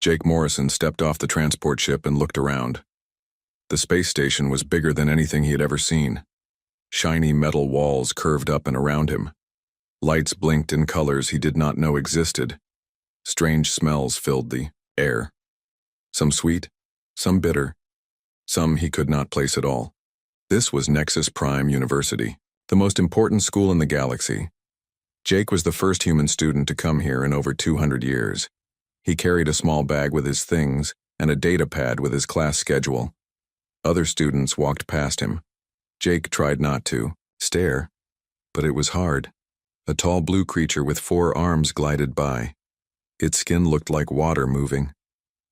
Jake Morrison stepped off the transport ship and looked around. The space station was bigger than anything he had ever seen. Shiny metal walls curved up and around him. Lights blinked in colors he did not know existed. Strange smells filled the air. Some sweet, some bitter, some he could not place at all. This was Nexus Prime University, the most important school in the galaxy. Jake was the first human student to come here in over 200 years. He carried a small bag with his things and a data pad with his class schedule. Other students walked past him. Jake tried not to stare, but it was hard. A tall blue creature with 4 arms glided by. Its skin looked like water moving.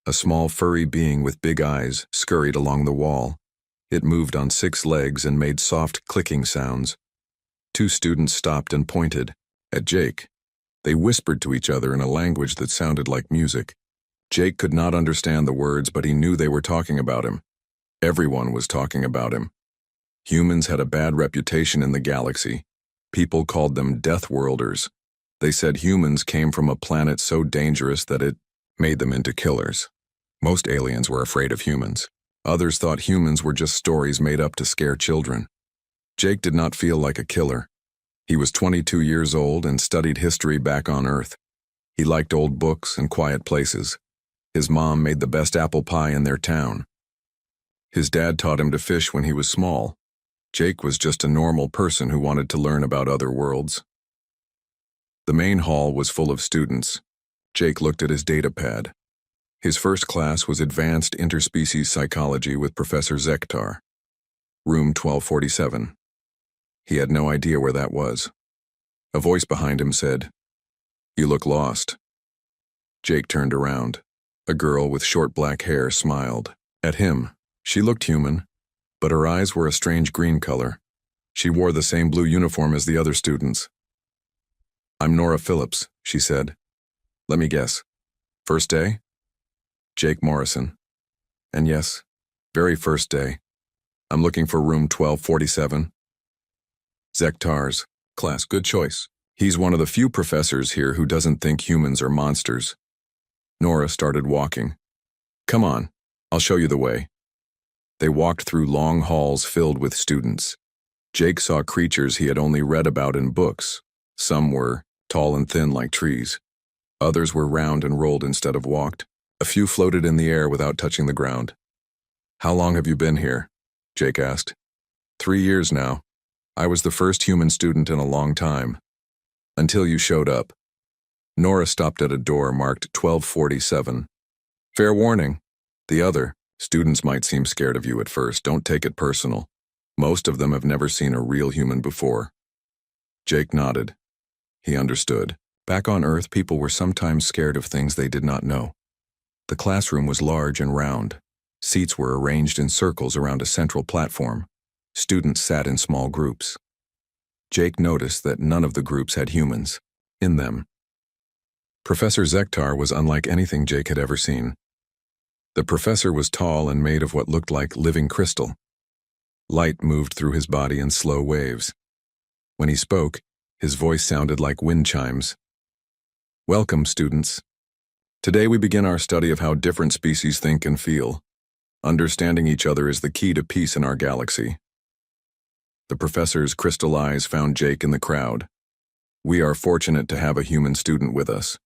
A small furry being with big eyes scurried along the wall. It moved on 6 legs and made soft clicking sounds. 2 students stopped and pointed at Jake. They whispered to each other in a language that sounded like music. Jake could not understand the words, but he knew they were talking about him. Everyone was talking about him. Humans had a bad reputation in the galaxy. People called them Deathworlders. They said humans came from a planet so dangerous that it made them into killers. Most aliens were afraid of humans. Others thought humans were just stories made up to scare children. Jake did not feel like a killer. He was 22 years old and studied history back on Earth. He liked old books and quiet places. His mom made the best apple pie in their town. His dad taught him to fish when he was small. Jake was just a normal person who wanted to learn about other worlds. The main hall was full of students. Jake looked at his data pad. His first class was Advanced Interspecies Psychology with Professor Zektar. Room 1247. He had no idea where that was. A voice behind him said, "You look lost." Jake turned around. A girl with short black hair smiled at him. She looked human, but her eyes were a strange green color. She wore the same blue uniform as the other students. "I'm Nora Phillips," she said. "Let me guess. First day?" Jake Morrison. "And yes, very first day. I'm looking for room 1247. Zektar's class, good choice. He's one of the few professors here who doesn't think humans are monsters." Nora started walking. "Come on, I'll show you the way." They walked through long halls filled with students. Jake saw creatures he had only read about in books. Some were tall and thin like trees. Others were round and rolled instead of walked. A few floated in the air without touching the ground. "How long have you been here?" Jake asked. 3 years now. I was the first human student in a long time. Until you showed up." Nora stopped at a door marked 1247. "Fair warning. The other students might seem scared of you at first. Don't take it personal. Most of them have never seen a real human before." Jake nodded. He understood. Back on Earth, people were sometimes scared of things they did not know. The classroom was large and round. Seats were arranged in circles around a central platform. Students sat in small groups. Jake noticed that none of the groups had humans in them. Professor Zektar was unlike anything Jake had ever seen. The professor was tall and made of what looked like living crystal. Light moved through his body in slow waves. When he spoke, his voice sounded like wind chimes. "Welcome, students. Today we begin our study of how different species think and feel. Understanding each other is the key to peace in our galaxy." The professor's crystal eyes found Jake in the crowd. "We are fortunate to have a human student with us.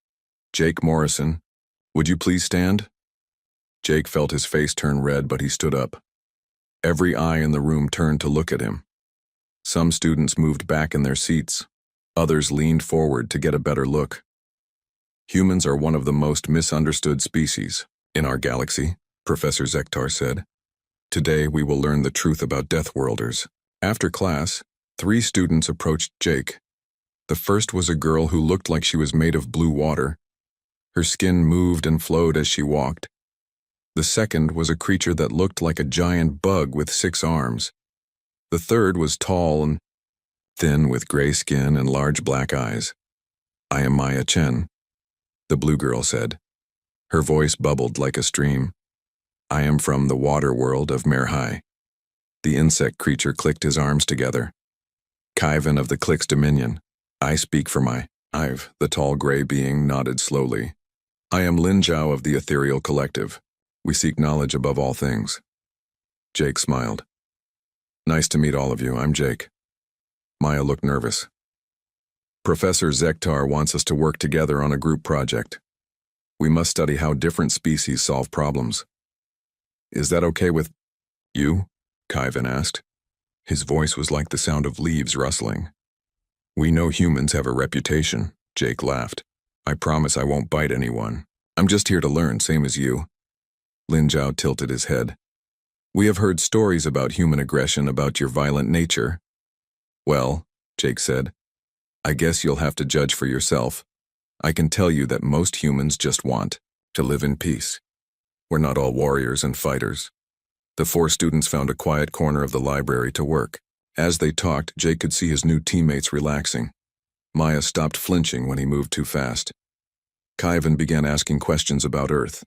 Jake Morrison, would you please stand?" Jake felt his face turn red, but he stood up. Every eye in the room turned to look at him. Some students moved back in their seats. Others leaned forward to get a better look. "Humans are one of the most misunderstood species in our galaxy," Professor Zektar said. "Today we will learn the truth about Deathworlders." After class, 3 students approached Jake. The first was a girl who looked like she was made of blue water. Her skin moved and flowed as she walked. The second was a creature that looked like a giant bug with 6 arms. The third was tall and thin with gray skin and large black eyes. "I am Maya Chen," the blue girl said. Her voice bubbled like a stream. "I am from the water world of Merhai." The insect creature clicked his arms together. "Kaivan of the Click's Dominion. I speak for my..." The tall gray being nodded slowly. I am Lin Zhao of the Ethereal Collective. We seek knowledge above all things. Jake smiled. Nice to meet all of you, I'm Jake. Maya looked nervous. Professor Zektar wants us to work together on a group project. We must study how different species solve problems. Is that okay with you? Kaivan asked. His voice was like the sound of leaves rustling. We know humans have a reputation, Jake laughed. I promise I won't bite anyone. I'm just here to learn, same as you. Lin Zhao tilted his head. We have heard stories about human aggression, about your violent nature. Well, Jake said, I guess you'll have to judge for yourself. I can tell you that most humans just want to live in peace. We're not all warriors and fighters. The four students found a quiet corner of the library to work. As they talked, Jake could see his new teammates relaxing. Maya stopped flinching when he moved too fast. Kaivan began asking questions about Earth.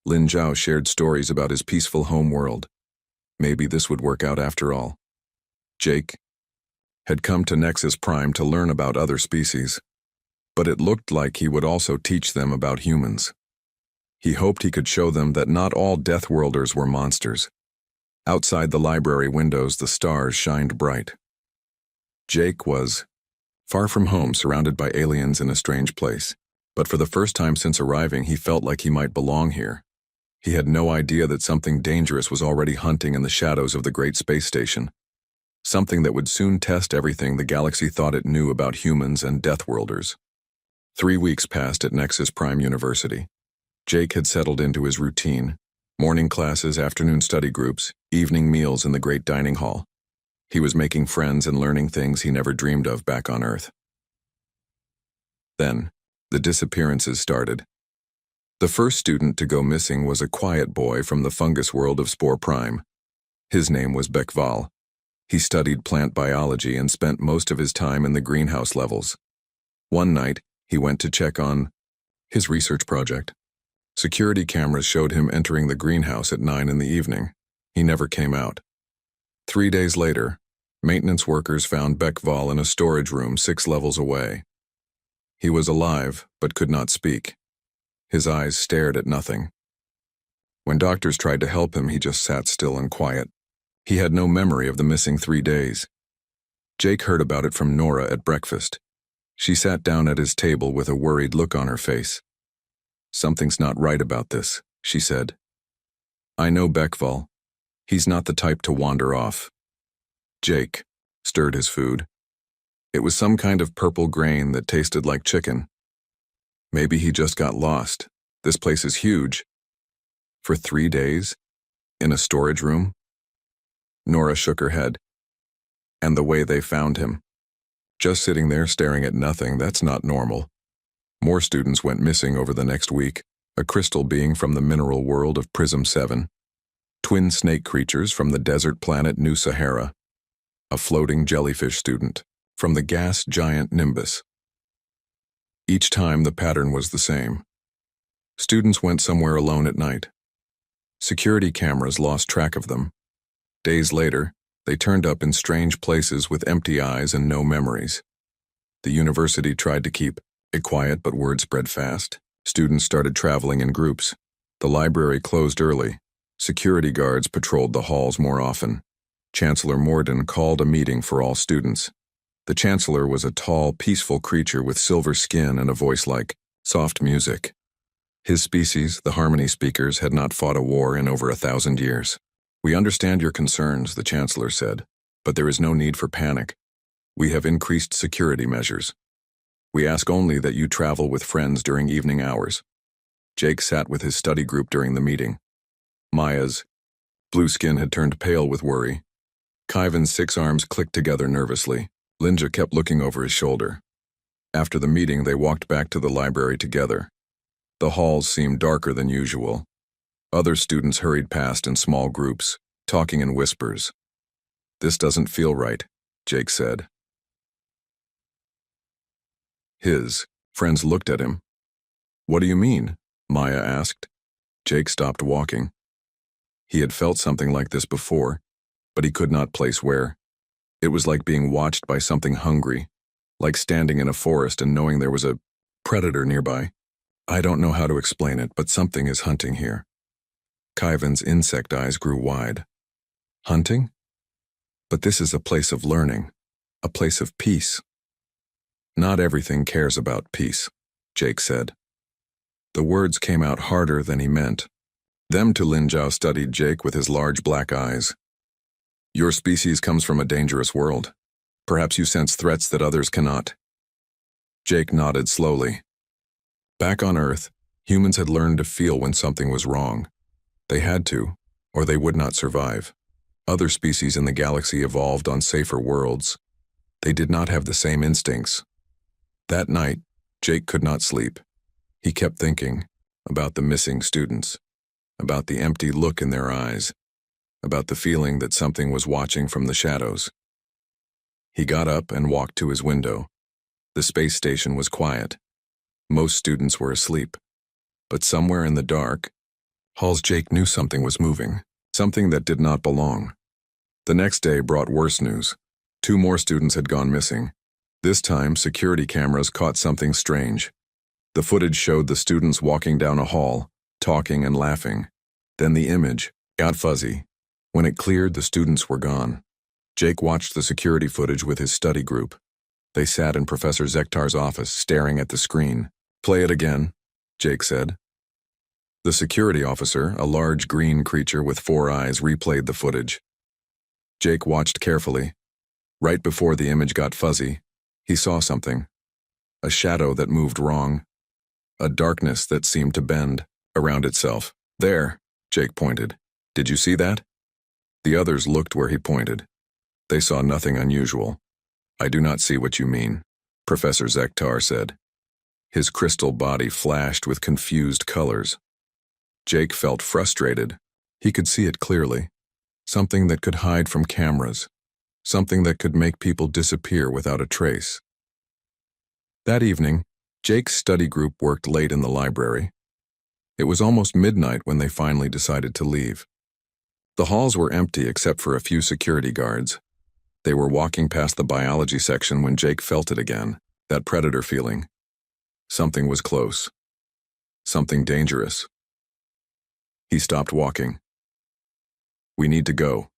Lin Zhao shared stories about his peaceful home world. Maybe this would work out after all. Jake had come to Nexus Prime to learn about other species, but it looked like he would also teach them about humans. He hoped he could show them that not all Deathworlders were monsters. Outside the library windows, the stars shined bright. Jake was far from home, surrounded by aliens in a strange place. But for the first time since arriving, he felt like he might belong here. He had no idea that something dangerous was already hunting in the shadows of the great space station. Something that would soon test everything the galaxy thought it knew about humans and Deathworlders. 3 weeks passed at Nexus Prime University. Jake had settled into his routine. Morning classes, afternoon study groups, evening meals in the great dining hall. He was making friends and learning things he never dreamed of back on Earth. Then, the disappearances started. The first student to go missing was a quiet boy from the fungus world of Spore Prime. His name was Bekval. He studied plant biology and spent most of his time in the greenhouse levels. One night, he went to check on his research project. Security cameras showed him entering the greenhouse at 9 in the evening. He never came out. 3 days later, maintenance workers found Bekval in a storage room 6 levels away. He was alive, but could not speak. His eyes stared at nothing. When doctors tried to help him, he just sat still and quiet. He had no memory of the missing 3 days. Jake heard about it from Nora at breakfast. She sat down at his table with a worried look on her face. Something's not right about this, she said. I know Bekval. He's not the type to wander off. Jake stirred his food. It was some kind of purple grain that tasted like chicken. Maybe he just got lost. This place is huge. For 3 days? In a storage room? Nora shook her head. And the way they found him. Just sitting there staring at nothing, that's not normal. More students went missing over the next week. A crystal being from the mineral world of Prism 7. Twin snake creatures from the desert planet New Sahara. A floating jellyfish student from the gas giant Nimbus. Each time the pattern was the same. Students went somewhere alone at night. Security cameras lost track of them. Days later, they turned up in strange places with empty eyes and no memories. The university tried to keep it quiet, but word spread fast. Students started traveling in groups. The library closed early. Security guards patrolled the halls more often. Chancellor Morden called a meeting for all students. The Chancellor was a tall, peaceful creature with silver skin and a voice like soft music. His species, the Harmony Speakers, had not fought a war in over 1,000 years. We understand your concerns, the Chancellor said, but there is no need for panic. We have increased security measures. We ask only that you travel with friends during evening hours. Jake sat with his study group during the meeting. Maya's blue skin had turned pale with worry. Kaivan's 6 arms clicked together nervously. Linja kept looking over his shoulder. After the meeting, they walked back to the library together. The halls seemed darker than usual. Other students hurried past in small groups, talking in whispers. This doesn't feel right, Jake said. His friends looked at him. What do you mean? Maya asked. Jake stopped walking. He had felt something like this before, but he could not place where. It was like being watched by something hungry, like standing in a forest and knowing there was a predator nearby. I don't know how to explain it, but something is hunting here. Kaivan's insect eyes grew wide. Hunting? But this is a place of learning, a place of peace. Not everything cares about peace, Jake said. The words came out harder than he meant. Them to Lin Zhao studied Jake with his large black eyes. Your species comes from a dangerous world. Perhaps you sense threats that others cannot. Jake nodded slowly. Back on Earth, humans had learned to feel when something was wrong. They had to, or they would not survive. Other species in the galaxy evolved on safer worlds. They did not have the same instincts. That night, Jake could not sleep. He kept thinking about the missing students, about the empty look in their eyes, about the feeling that something was watching from the shadows. He got up and walked to his window. The space station was quiet. Most students were asleep. But somewhere in the dark, Jake knew something was moving, something that did not belong. The next day brought worse news. 2 more students had gone missing. This time, security cameras caught something strange. The footage showed the students walking down a hall, talking and laughing. Then the image got fuzzy. When it cleared, the students were gone. Jake watched the security footage with his study group. They sat in Professor Zektar's office, staring at the screen. Play it again, Jake said. The security officer, a large green creature with 4 eyes, replayed the footage. Jake watched carefully. Right before the image got fuzzy, he saw something. A shadow that moved wrong. A darkness that seemed to bend around itself. There, Jake pointed. Did you see that? The others looked where he pointed. They saw nothing unusual. I do not see what you mean, Professor Zektar said. His crystal body flashed with confused colors. Jake felt frustrated. He could see it clearly. Something that could hide from cameras. Something that could make people disappear without a trace. That evening, Jake's study group worked late in the library. It was almost midnight when they finally decided to leave. The halls were empty except for a few security guards. They were walking past the biology section when Jake felt it again, that predator feeling. Something was close. Something dangerous. He stopped walking. We need to go.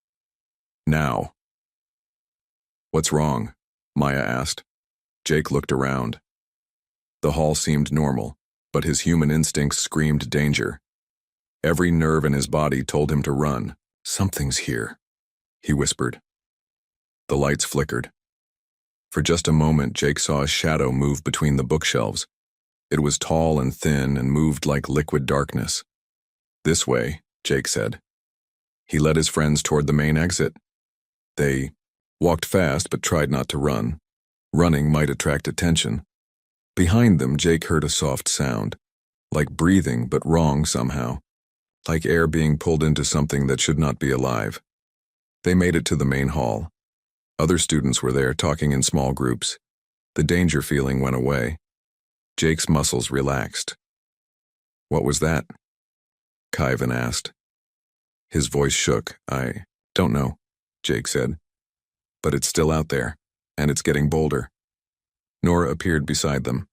Now. What's wrong? Maya asked. Jake looked around. The hall seemed normal, but his human instincts screamed danger. Every nerve in his body told him to run. Something's here, he whispered. The lights flickered. For just a moment, Jake saw a shadow move between the bookshelves. It was tall and thin and moved like liquid darkness. This way, Jake said. He led his friends toward the main exit. They walked fast but tried not to run. Running might attract attention. Behind them, Jake heard a soft sound, like breathing but wrong somehow, like air being pulled into something that should not be alive. They made it to the main hall. Other students were there talking in small groups. The danger feeling went away. Jake's muscles relaxed. What was that? Kaivan asked. His voice shook. I don't know, Jake said. But it's still out there, and it's getting bolder. Nora appeared beside them.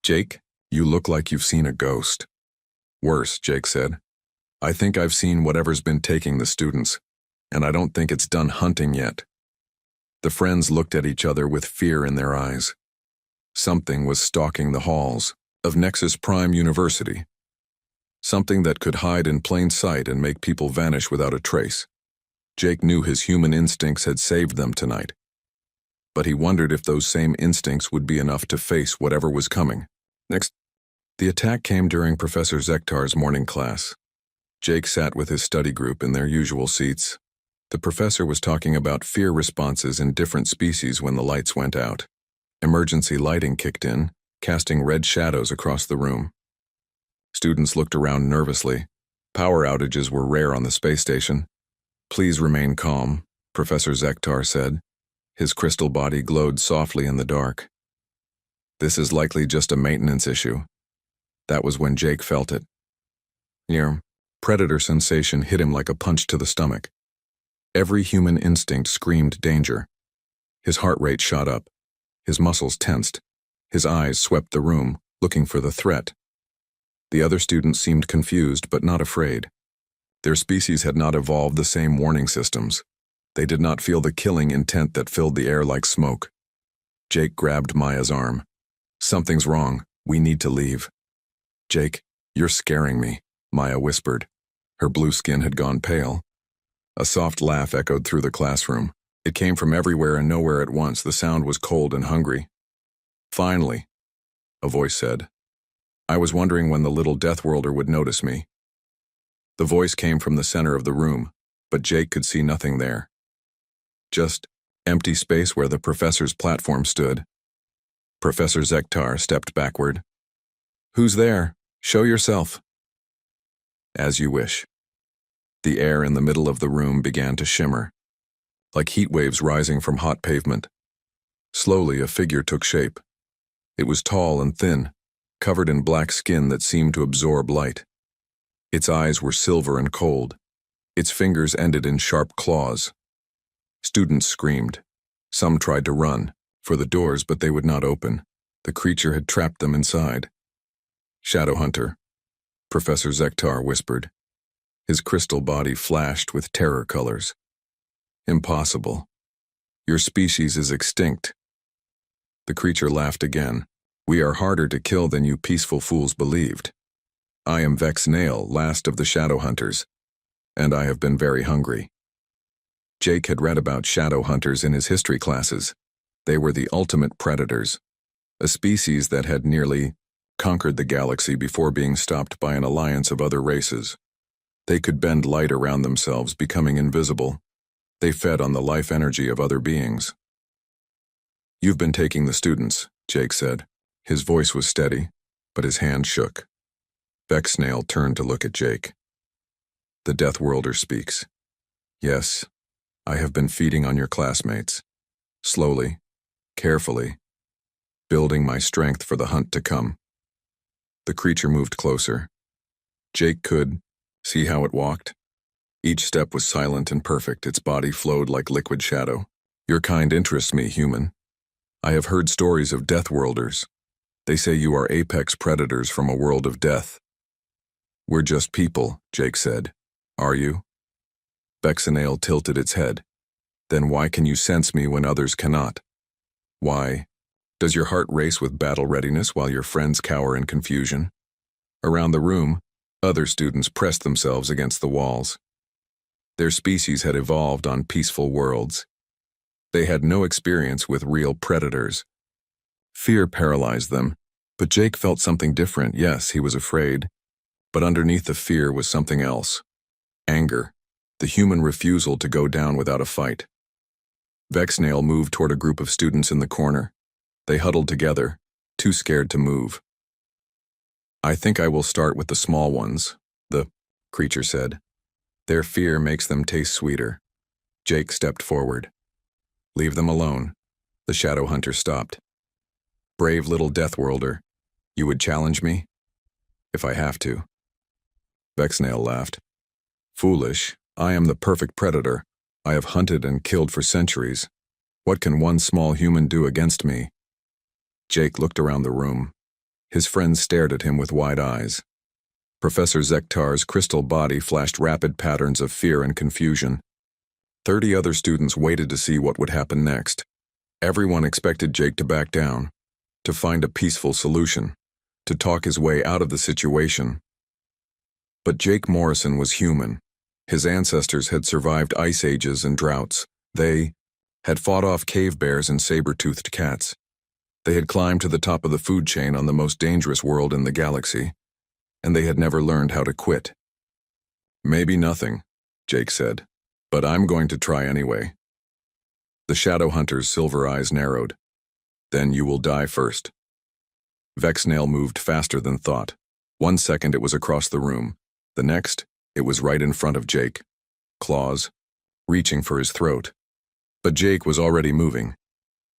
Jake, you look like you've seen a ghost. Worse, Jake said. I think I've seen whatever's been taking the students, and I don't think it's done hunting yet. The friends looked at each other with fear in their eyes. Something was stalking the halls of Nexus Prime University. Something that could hide in plain sight and make people vanish without a trace. Jake knew his human instincts had saved them tonight. But he wondered if those same instincts would be enough to face whatever was coming. Next, the attack came during Professor Zektar's morning class. Jake sat with his study group in their usual seats. The professor was talking about fear responses in different species when the lights went out. Emergency lighting kicked in, casting red shadows across the room. Students looked around nervously. Power outages were rare on the space station. Please remain calm, Professor Zektar said. His crystal body glowed softly in the dark. This is likely just a maintenance issue. That was when Jake felt it. Predator sensation hit him like a punch to the stomach. Every human instinct screamed danger. His heart rate shot up. His muscles tensed. His eyes swept the room, looking for the threat. The other students seemed confused but not afraid. Their species had not evolved the same warning systems. They did not feel the killing intent that filled the air like smoke. Jake grabbed Maya's arm. "Something's wrong. We need to leave." "Jake, you're scaring me," Maya whispered. Her blue skin had gone pale. A soft laugh echoed through the classroom. It came from everywhere and nowhere at once. The sound was cold and hungry. "Finally," a voice said. "I was wondering when the little Deathworlder would notice me." The voice came from the center of the room, but Jake could see nothing there. Just empty space where the professor's platform stood. Professor Zektar stepped backward. "Who's there? Show yourself." "As you wish." The air in the middle of the room began to shimmer, like heat waves rising from hot pavement. Slowly, a figure took shape. It was tall and thin, covered in black skin that seemed to absorb light. Its eyes were silver and cold. Its fingers ended in sharp claws. Students screamed. Some tried to run for the doors, but they would not open. The creature had trapped them inside. "Shadowhunter," Professor Zektar whispered. His crystal body flashed with terror colors. "Impossible. Your species is extinct." The creature laughed again. "We are harder to kill than you peaceful fools believed. I am Vexnail, last of the Shadowhunters, and I have been very hungry." Jake had read about Shadowhunters in his history classes. They were the ultimate predators, a species that had nearly conquered the galaxy before being stopped by an alliance of other races. They could bend light around themselves, becoming invisible. They fed on the life energy of other beings. "You've been taking the students," Jake said. His voice was steady, but his hand shook. Vexnail turned to look at Jake. "The Deathworlder speaks. Yes, I have been feeding on your classmates. Slowly, carefully, building my strength for the hunt to come." The creature moved closer. Jake could see how it walked. Each step was silent and perfect. Its body flowed like liquid shadow. "Your kind interests me, human. I have heard stories of Deathworlders. They say you are apex predators from a world of death." "We're just people," Jake said. "Are you?" Vexnail tilted its head. "Then why can you sense me when others cannot? Why? Does your heart race with battle readiness while your friends cower in confusion?" Around the room, other students pressed themselves against the walls. Their species had evolved on peaceful worlds. They had no experience with real predators. Fear paralyzed them, but Jake felt something different. Yes, he was afraid, but underneath the fear was something else. Anger, the human refusal to go down without a fight. Vexnail moved toward a group of students in the corner. They huddled together, too scared to move. "I think I will start with the small ones," the creature said. "Their fear makes them taste sweeter." Jake stepped forward. "Leave them alone." The Shadowhunter stopped. "Brave little Deathworlder, you would challenge me?" "If I have to." Vexnail laughed. "Foolish. I am the perfect predator. I have hunted and killed for centuries. What can one small human do against me?" Jake looked around the room. His friends stared at him with wide eyes. Professor Zektar's crystal body flashed rapid patterns of fear and confusion. 30 other students waited to see what would happen next. Everyone expected Jake to back down, to find a peaceful solution, to talk his way out of the situation. But Jake Morrison was human. His ancestors had survived ice ages and droughts. They had fought off cave bears and saber-toothed cats. They had climbed to the top of the food chain on the most dangerous world in the galaxy, and they had never learned how to quit. "Maybe nothing," Jake said, "but I'm going to try anyway." The Shadowhunter's silver eyes narrowed. "Then you will die first." Vexnail moved faster than thought. 1 second it was across the room. The next, it was right in front of Jake. Claws, reaching for his throat. But Jake was already moving.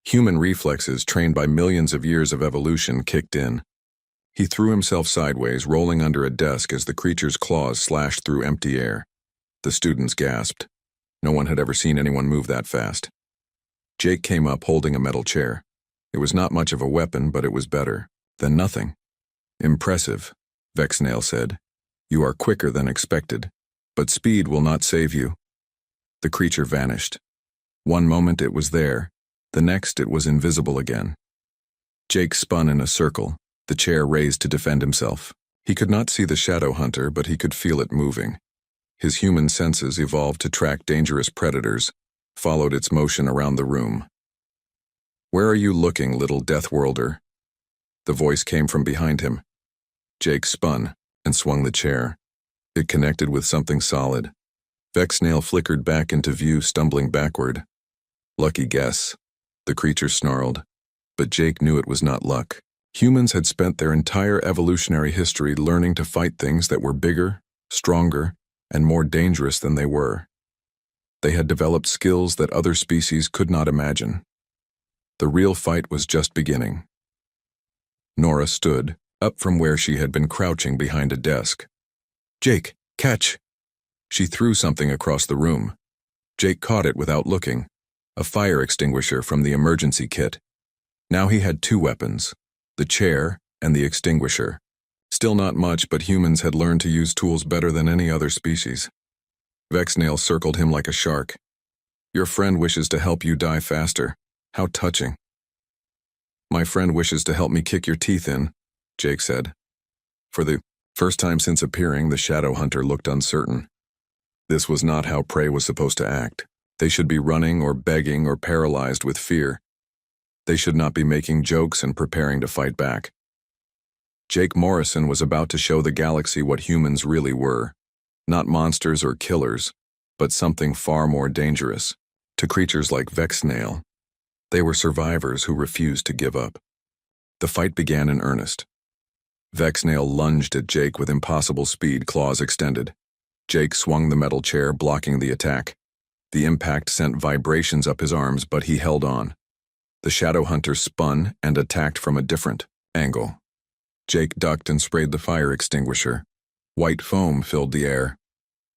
Human reflexes trained by millions of years of evolution kicked in. He threw himself sideways, rolling under a desk as the creature's claws slashed through empty air. The students gasped. No one had ever seen anyone move that fast. Jake came up holding a metal chair. It was not much of a weapon, but it was better than nothing. Impressive, Vexnail said. "You are quicker than expected, but speed will not save you." The creature vanished. One moment it was there, the next it was invisible again. Jake spun in a circle, the chair raised to defend himself. He could not see the shadow hunter, but he could feel it moving. His human senses evolved to track dangerous predators, followed its motion around the room. "Where are you looking, little Deathworlder?" The voice came from behind him. Jake spun and swung the chair. It connected with something solid. Vexnail flickered back into view, stumbling backward. "Lucky guess," the creature snarled, but Jake knew it was not luck. Humans had spent their entire evolutionary history learning to fight things that were bigger, stronger, and more dangerous than they were. They had developed skills that other species could not imagine. The real fight was just beginning. Nora stood, up from where she had been crouching behind a desk. "Jake, catch!" She threw something across the room. Jake caught it without looking, a fire extinguisher from the emergency kit. Now he had two weapons, the chair and the extinguisher. Still not much, but humans had learned to use tools better than any other species. Vexnail circled him like a shark. "Your friend wishes to help you die faster. How touching." "My friend wishes to help me kick your teeth in," Jake said. For the first time since appearing, the shadow hunter looked uncertain. This was not how prey was supposed to act. They should be running or begging or paralyzed with fear. They should not be making jokes and preparing to fight back. Jake Morrison was about to show the galaxy what humans really were. Not monsters or killers, but something far more dangerous. To creatures like Vexnail, they were survivors who refused to give up. The fight began in earnest. Vexnail lunged at Jake with impossible speed, claws extended. Jake swung the metal chair, blocking the attack. The impact sent vibrations up his arms, but he held on. The shadow hunter spun and attacked from a different angle. Jake ducked and sprayed the fire extinguisher. White foam filled the air.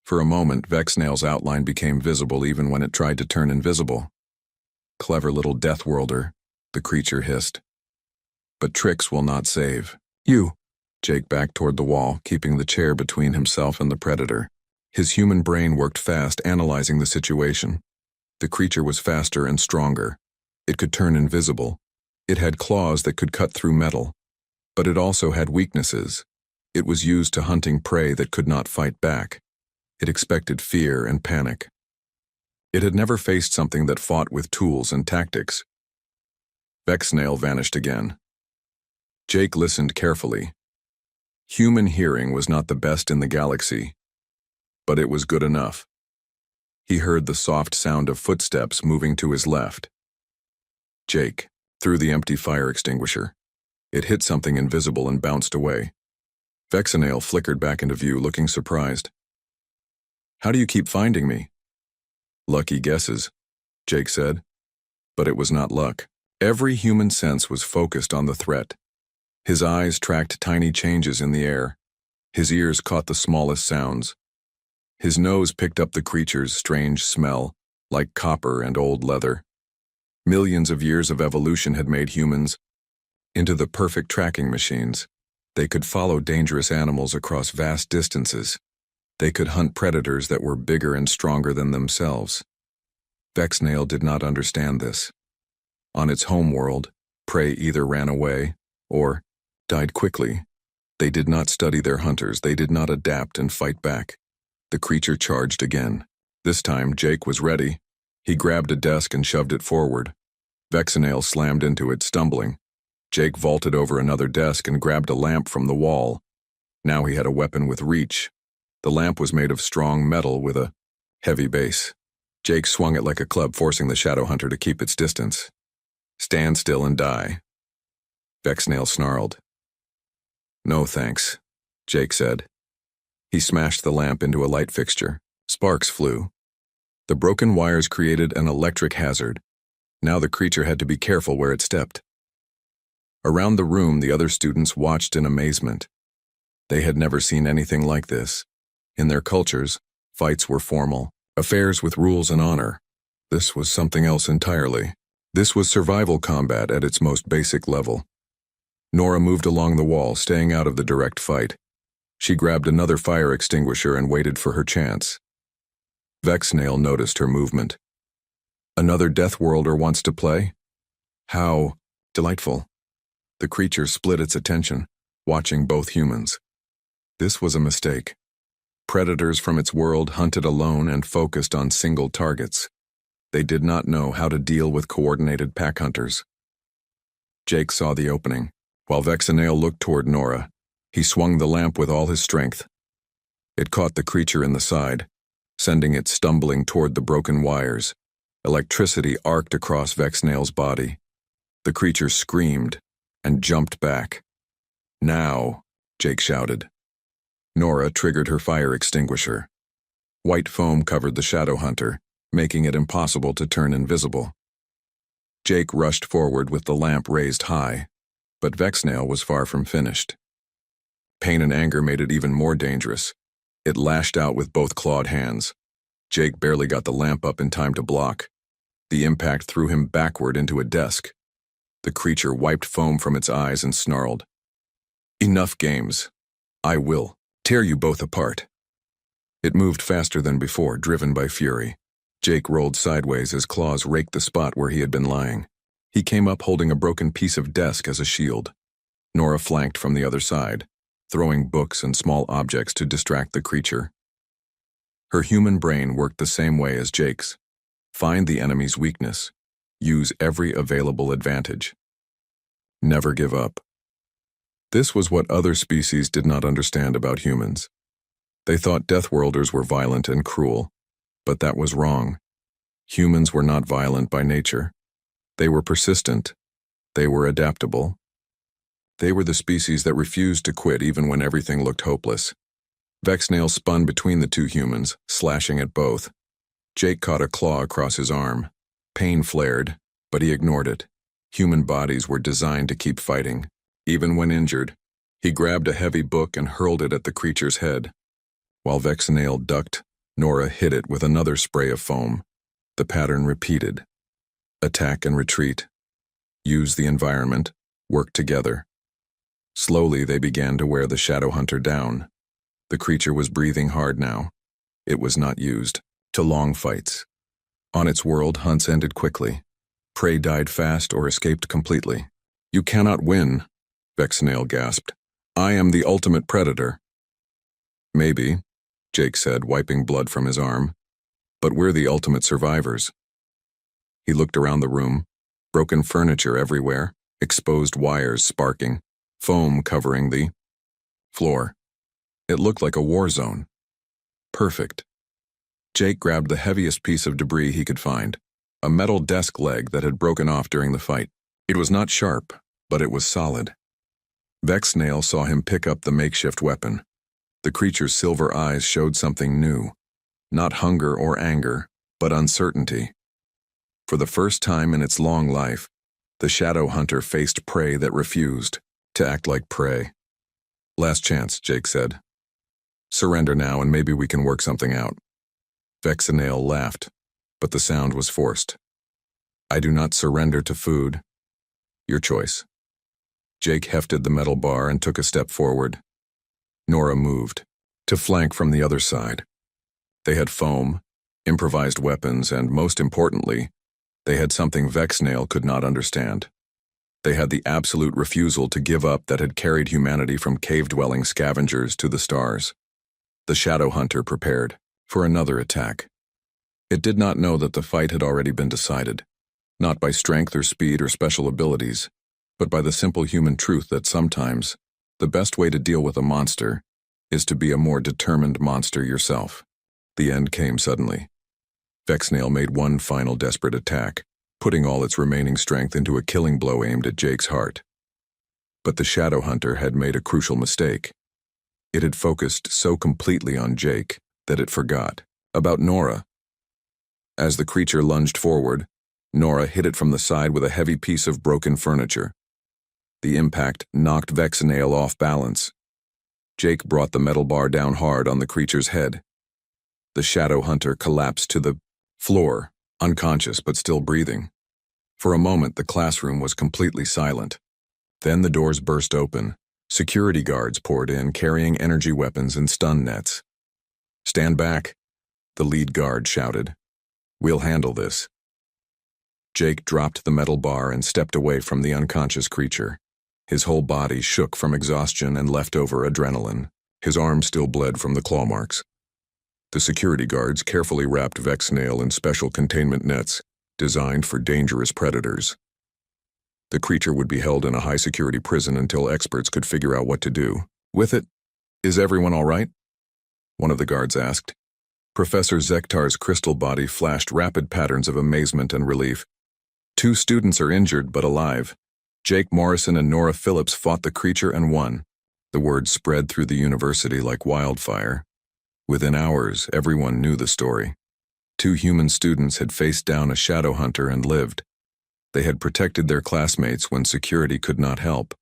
For a moment, Vexnail's outline became visible even when it tried to turn invisible. "Clever little Deathworlder," the creature hissed. "But tricks will not save you." Jake backed toward the wall, keeping the chair between himself and the predator. His human brain worked fast, analyzing the situation. The creature was faster and stronger. It could turn invisible. It had claws that could cut through metal. But it also had weaknesses. It was used to hunting prey that could not fight back. It expected fear and panic. It had never faced something that fought with tools and tactics. Vexnail vanished again. Jake listened carefully. Human hearing was not the best in the galaxy, but it was good enough. He heard the soft sound of footsteps moving to his left. Jake threw the empty fire extinguisher. It hit something invisible and bounced away. Vexnail flickered back into view, looking surprised. "How do you keep finding me?" "Lucky guesses," Jake said. But it was not luck. Every human sense was focused on the threat. His eyes tracked tiny changes in the air. His ears caught the smallest sounds. His nose picked up the creature's strange smell, like copper and old leather. Millions of years of evolution had made humans into the perfect tracking machines. They could follow dangerous animals across vast distances. They could hunt predators that were bigger and stronger than themselves. Vexnail did not understand this. On its homeworld, prey either ran away or died quickly. They did not study their hunters. They did not adapt and fight back. The creature charged again. This time, Jake was ready. He grabbed a desk and shoved it forward. Vexnail slammed into it, stumbling. Jake vaulted over another desk and grabbed a lamp from the wall. Now he had a weapon with reach. The lamp was made of strong metal with a heavy base. Jake swung it like a club, forcing the shadow hunter to keep its distance. "Stand still and die," Vexnail snarled. "No thanks," Jake said. He smashed the lamp into a light fixture. Sparks flew. The broken wires created an electric hazard. Now the creature had to be careful where it stepped. Around the room, the other students watched in amazement. They had never seen anything like this. In their cultures, fights were formal, affairs with rules and honor. This was something else entirely. This was survival combat at its most basic level. Nora moved along the wall, staying out of the direct fight. She grabbed another fire extinguisher and waited for her chance. Vexnail noticed her movement. Another Deathworlder wants to play? How delightful. The creature split its attention, watching both humans. This was a mistake. Predators from its world hunted alone and focused on single targets. They did not know how to deal with coordinated pack hunters. Jake saw the opening. While Vexnail looked toward Nora, he swung the lamp with all his strength. It caught the creature in the side, sending it stumbling toward the broken wires. Electricity arced across Vexnail's body. The creature screamed and jumped back. "Now," Jake shouted. Nora triggered her fire extinguisher. White foam covered the shadow hunter, making it impossible to turn invisible. Jake rushed forward with the lamp raised high, but Vexnail was far from finished. Pain and anger made it even more dangerous. It lashed out with both clawed hands. Jake barely got the lamp up in time to block. The impact threw him backward into a desk. The creature wiped foam from its eyes and snarled, "Enough games. I will tear you both apart." It moved faster than before, driven by fury. Jake rolled sideways as claws raked the spot where he had been lying. He came up holding a broken piece of desk as a shield. Nora flanked from the other side, throwing books and small objects to distract the creature. Her human brain worked the same way as Jake's. Find the enemy's weakness. Use every available advantage. Never give up. This was what other species did not understand about humans. They thought Deathworlders were violent and cruel, but that was wrong. Humans were not violent by nature. They were persistent. They were adaptable. They were the species that refused to quit even when everything looked hopeless. Vexnail spun between the two humans, slashing at both. Jake caught a claw across his arm. Pain flared, but he ignored it. Human bodies were designed to keep fighting, even when injured. He grabbed a heavy book and hurled it at the creature's head. While Vexnail ducked, Nora hit it with another spray of foam. The pattern repeated. Attack and retreat. Use the environment. Work together. Slowly, they began to wear the shadow hunter down. The creature was breathing hard now. It was not used to long fights. On its world, hunts ended quickly. Prey died fast or escaped completely. "You cannot win," Vexnail gasped. "I am the ultimate predator." "Maybe," Jake said, wiping blood from his arm. "But we're the ultimate survivors." He looked around the room. Broken furniture everywhere, exposed wires sparking, foam covering the floor. It looked like a war zone. Perfect. Jake grabbed the heaviest piece of debris he could find, a metal desk leg that had broken off during the fight. It was not sharp, but it was solid. Vexnail saw him pick up the makeshift weapon. The creature's silver eyes showed something new. Not hunger or anger, but uncertainty. For the first time in its long life, the shadow hunter faced prey that refused to act like prey. "Last chance," Jake said. "Surrender now and maybe we can work something out." Vexnail laughed, but the sound was forced. "I do not surrender to food. Your choice." Jake hefted the metal bar and took a step forward. Nora moved, to flank from the other side. They had foam, improvised weapons, and most importantly, they had something Vexnail could not understand. They had the absolute refusal to give up that had carried humanity from cave-dwelling scavengers to the stars. The shadow hunter prepared for another attack. It did not know that the fight had already been decided, not by strength or speed or special abilities, but by the simple human truth that sometimes the best way to deal with a monster is to be a more determined monster yourself. The end came suddenly. Vexnail made one final desperate attack, putting all its remaining strength into a killing blow aimed at Jake's heart. But the shadow hunter had made a crucial mistake. It had focused so completely on Jake that it forgot about Nora. As the creature lunged forward, Nora hit it from the side with a heavy piece of broken furniture. The impact knocked Vexnail off balance. Jake brought the metal bar down hard on the creature's head. The shadow hunter collapsed to the floor, unconscious but still breathing. For a moment, the classroom was completely silent. Then the doors burst open, Security guards poured in, carrying energy weapons and stun nets. "Stand back," the lead guard shouted. "We'll handle this." Jake dropped the metal bar and stepped away from the unconscious creature. His whole body shook from exhaustion and leftover adrenaline. His arm still bled from the claw marks. The security guards carefully wrapped Vexnail in special containment nets, designed for dangerous predators. The creature would be held in a high-security prison until experts could figure out what to do with it. "Is everyone all right?" one of the guards asked. Professor Zektar's crystal body flashed rapid patterns of amazement and relief. "2 students are injured but alive. Jake Morrison and Nora Phillips fought the creature and won." The word spread through the university like wildfire. Within hours, everyone knew the story. 2 human students had faced down a shadow hunter and lived. They had protected their classmates when security could not help.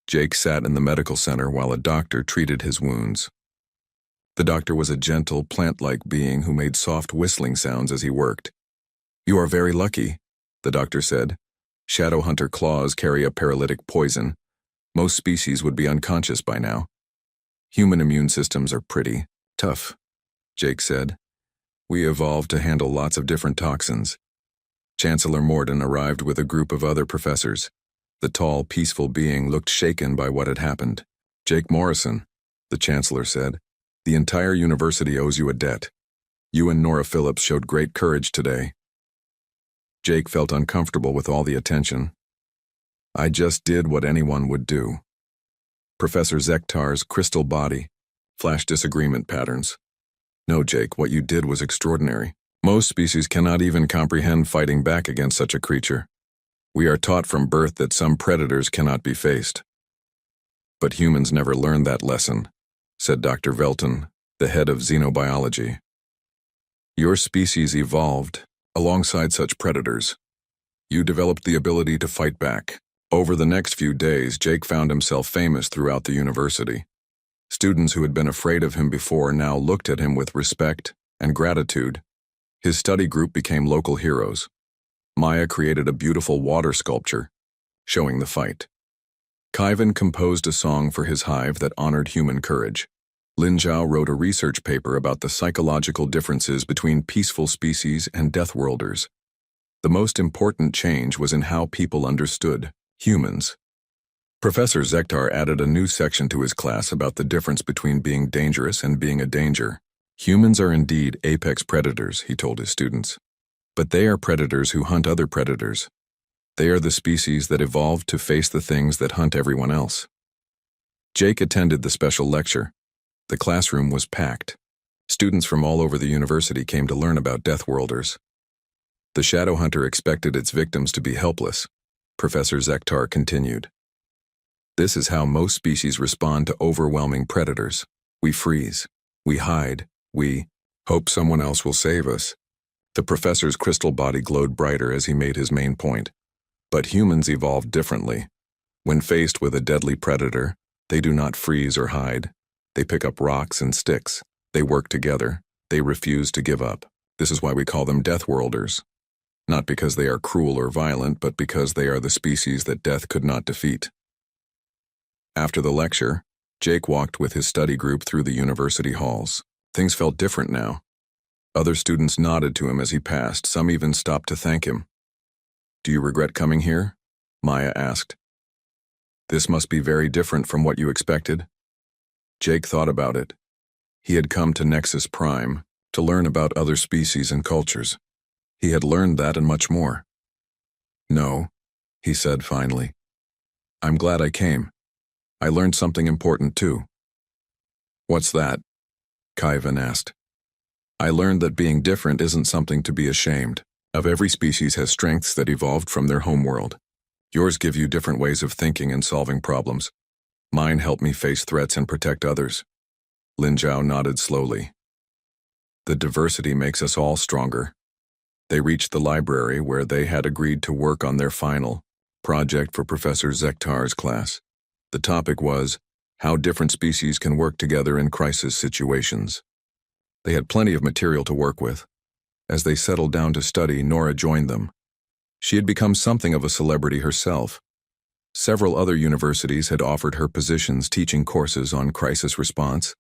Jake sat in the medical center while a doctor treated his wounds. The doctor was a gentle, plant-like being who made soft whistling sounds as he worked. "You are very lucky," the doctor said. "Shadow hunter claws carry a paralytic poison. Most species would be unconscious by now. Human immune systems are pretty tough," Jake said. "We evolved to handle lots of different toxins." Chancellor Morden arrived with a group of other professors. The tall, peaceful being looked shaken by what had happened. "Jake Morrison," the chancellor said, "the entire university owes you a debt. You and Nora Phillips showed great courage today." Jake felt uncomfortable with all the attention. "I just did what anyone would do." Professor Zektar's crystal body flashed disagreement patterns. "No, Jake, what you did was extraordinary. Most species cannot even comprehend fighting back against such a creature. We are taught from birth that some predators cannot be faced. But humans never learned that lesson," said Dr. Velton, the head of xenobiology. "Your species evolved alongside such predators. You developed the ability to fight back." Over the next few days, Jake found himself famous throughout the university. Students who had been afraid of him before now looked at him with respect and gratitude. His study group became local heroes. Maya created a beautiful water sculpture, showing the fight. Kaivan composed a song for his hive that honored human courage. Lin Zhao wrote a research paper about the psychological differences between peaceful species and Deathworlders. The most important change was in how people understood humans. Professor Zektar added a new section to his class about the difference between being dangerous and being a danger. "Humans are indeed apex predators," he told his students. "But they are predators who hunt other predators. They are the species that evolved to face the things that hunt everyone else." Jake attended the special lecture. The classroom was packed. Students from all over the university came to learn about Deathworlders. The shadow hunter expected its victims to be helpless. Professor Zektar continued. "This is how most species respond to overwhelming predators. We freeze. We hide. We hope someone else will save us." The professor's crystal body glowed brighter as he made his main point. But humans evolved differently. When faced with a deadly predator, they do not freeze or hide. They pick up rocks and sticks. They work together. They refuse to give up. This is why we call them Deathworlders. Not because they are cruel or violent, but because they are the species that death could not defeat. After the lecture, Jake walked with his study group through the university halls. Things felt different now. Other students nodded to him as he passed, some even stopped to thank him. "Do you regret coming here?" Maya asked. "This must be very different from what you expected." Jake thought about it. He had come to Nexus Prime to learn about other species and cultures. He had learned that and much more. "No," he said finally. "I'm glad I came. I learned something important too." "What's that?" Kaivan asked. "I learned that being different isn't something to be ashamed of. Every species has strengths that evolved from their homeworld. Yours give you different ways of thinking and solving problems. Mine help me face threats and protect others." Lin Zhao nodded slowly. "The diversity makes us all stronger." They reached the library where they had agreed to work on their final project for Professor Zektar's class. The topic was how different species can work together in crisis situations. They had plenty of material to work with. As they settled down to study, Nora joined them. She had become something of a celebrity herself. Several other universities had offered her positions teaching courses on crisis response.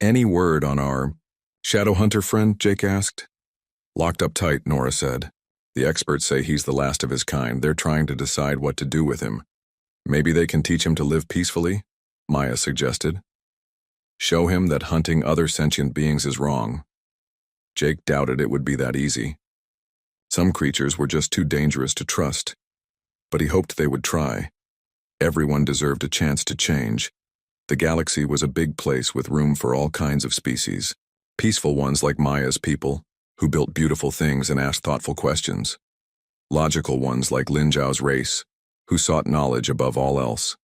"Any word on our shadow hunter friend?" Jake asked. "Locked up tight," Nora said. "The experts say he's the last of his kind. They're trying to decide what to do with him. Maybe they can teach him to live peacefully," Maya suggested. "Show him that hunting other sentient beings is wrong." Jake doubted it would be that easy. Some creatures were just too dangerous to trust, but he hoped they would try. Everyone deserved a chance to change. The galaxy was a big place with room for all kinds of species. Peaceful ones like Maya's people, who built beautiful things and asked thoughtful questions. Logical ones like Lin Zhao's race, who sought knowledge above all else.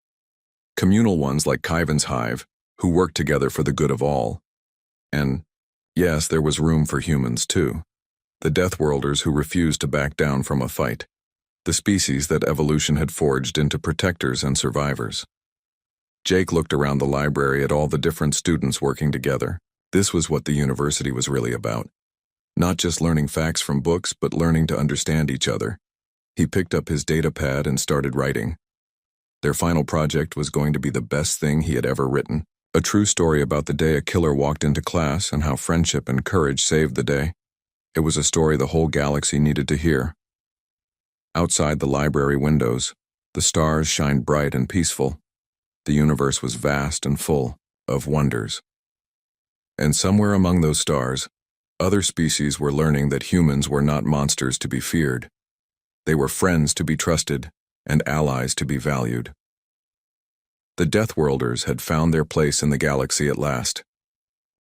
Communal ones like Kaivan's hive, who worked together for the good of all. And, yes, there was room for humans too. The Deathworlders who refused to back down from a fight. The species that evolution had forged into protectors and survivors. Jake looked around the library at all the different students working together. This was what the university was really about. Not just learning facts from books, but learning to understand each other. He picked up his data pad and started writing. Their final project was going to be the best thing he had ever written. A true story about the day a killer walked into class and how friendship and courage saved the day. It was a story the whole galaxy needed to hear. Outside the library windows, the stars shined bright and peaceful. The universe was vast and full of wonders. And somewhere among those stars, other species were learning that humans were not monsters to be feared. They were friends to be trusted and allies to be valued. The Deathworlders had found their place in the galaxy at last.